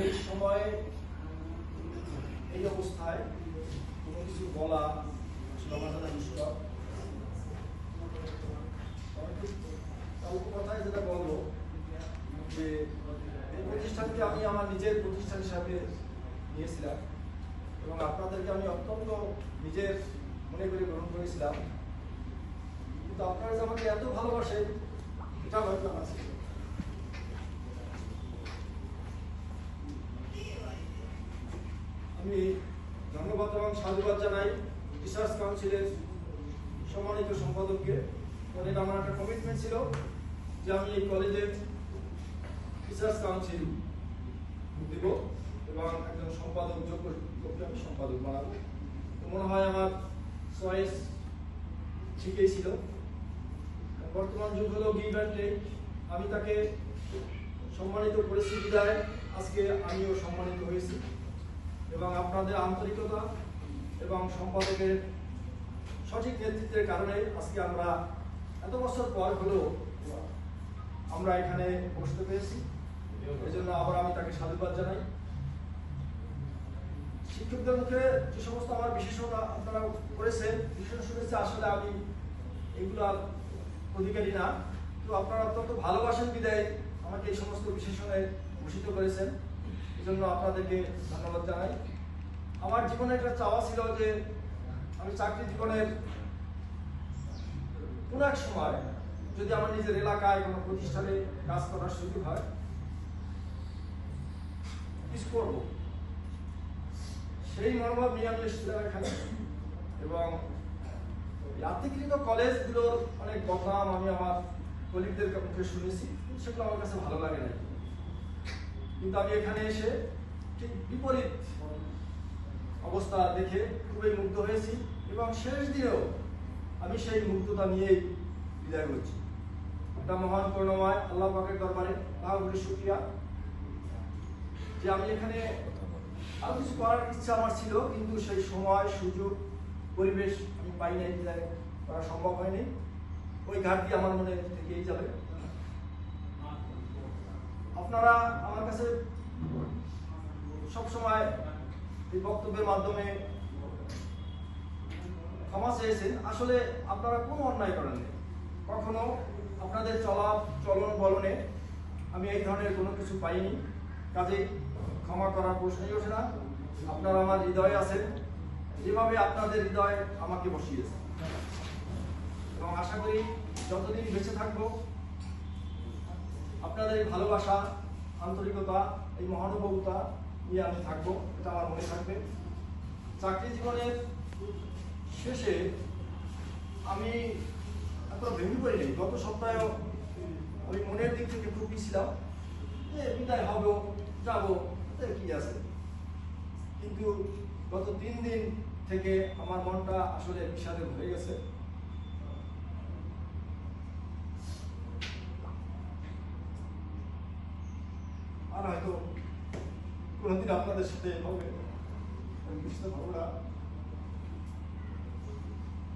এই সময়ে এই অবস্থায় কোনো কিছু বলা আসলে আমার জন্য দুষ্কর। অল্প কথায় যেটা বলবো যে এই প্রতিষ্ঠানকে আমি আমার নিজের প্রতিষ্ঠান হিসাবে নিয়েছিলাম এবং আপনাদেরকে আমি অত্যন্ত নিজের মনে করে গ্রহণ করেছিলাম, কিন্তু আপনারা যে আমাকে এত ভালোবাসেন এটা ভাবলাম না। আমি ধন্যবাদ এবং সাধুবাদ জানাই রিসার্চ কাউন্সিলের সম্মানিত সম্পাদককে। এটা আমার একটা কমিটমেন্ট ছিল যে আমি এই কলেজের রিসার্চ কাউন্সিল দিব এবং একজন সম্পাদক যোগ্য আমি সম্পাদক বানাবো। তো মনে হয় আমার চয়েস ঠিকই ছিল। বর্তমান যুগ হলো গিভ অ্যান্ড টেক। আমি তাকে সম্মানিত করেছি বিদায় আজকে আমিও সম্মানিত হয়েছি এবং আপনাদের আন্তরিকতা এবং সম্পাদকের সঠিক নেতৃত্বের কারণে আজকে আমরা এত বছর পর হলেও আমরা এখানে বসতে পেরেছি। এই জন্য আবার আমি তাকে সাধুবাদ জানাই। শিক্ষকদের মুখে যে সমস্ত আমার বিশেষতা আপনারা করেছেন, বিশেষ শুনেছে, আসলে আমি এগুলার অধিকারী না, তো আপনারা অত্যন্ত ভালোবাসেন বিদায় আমাকে এই সমস্ত বিশেষণে ভূষিত করেছেন। এই জন্য আপনাদেরকে ধন্যবাদ জানাই। আমার জীবনে একটা চাওয়া ছিল যে আমি চাকরি জীবনের কোন এক সময় যদি আমার নিজের এলাকায় কোনো প্রতিষ্ঠানে কাজ করার সুযোগ হয় কিছু করবো, সেই মনোভাব নিয়ে আমি এসেছিলাম এখানে। এবং আত্মীকৃত কলেজগুলোর অনেক বদনাম আমি আমার কলিগদের মুখে শুনেছি, সেগুলো আমার কাছে ভালো লাগে না। কিন্তু আমি এখানে এসে ঠিক বিপরীত অবস্থা দেখে খুবই মুগ্ধ হয়েছি এবং শেষ দিনেও আমি সেই মুগ্ধতা নিয়েই বিদায় করছি। একটা মহান করুণাময় আল্লাহ পাকের দরবারে লাখ কোটি শুকরিয়া যে আমি এখানে আরো কিছু করার ইচ্ছা আমার ছিল, কিন্তু সেই সময় সুযোগ পরিবেশ আমি পাই নাই, বিদায় করা সম্ভব হয়নি। ওই ঘাটতি আমার মনে থেকেই যাবে। আপনারা আমার কাছে সবসময় এই বক্তব্যের মাধ্যমে ক্ষমা চেয়েছেন। আসলে আপনারা কোনো অন্যায় করেননি, কখনো আপনাদের চলন বলনে আমি এই ধরনের কোনো কিছু পাইনি, কাজে ক্ষমা করার প্রশ্নই ওঠে না। আপনারা আমার হৃদয়ে আছেন, যেভাবে আপনাদের হৃদয় আমাকে বসিয়েছে, এবং আশা করি যতদিন বেঁচে থাকবো আপনাদের এই ভালোবাসা, আন্তরিকতা, এই মহানুভবতা নিয়ে আমি থাকবো, এটা আমার মনে থাকবে। চাকরি জীবনের শেষে আমি এত ভেঙে পড়িনি। গত সপ্তাহে আমি মনের দিক থেকে খুবই ছিলাম যে বিদায় হবো, যাবো, কি আছে। কিন্তু গত 3 দিন থেকে আমার মনটা আসলে বিষাদে ভরে গেছে। আর হয়তো কোনোদিন আপনাদের সাথে হবে, আমি বুঝতে পারবো না।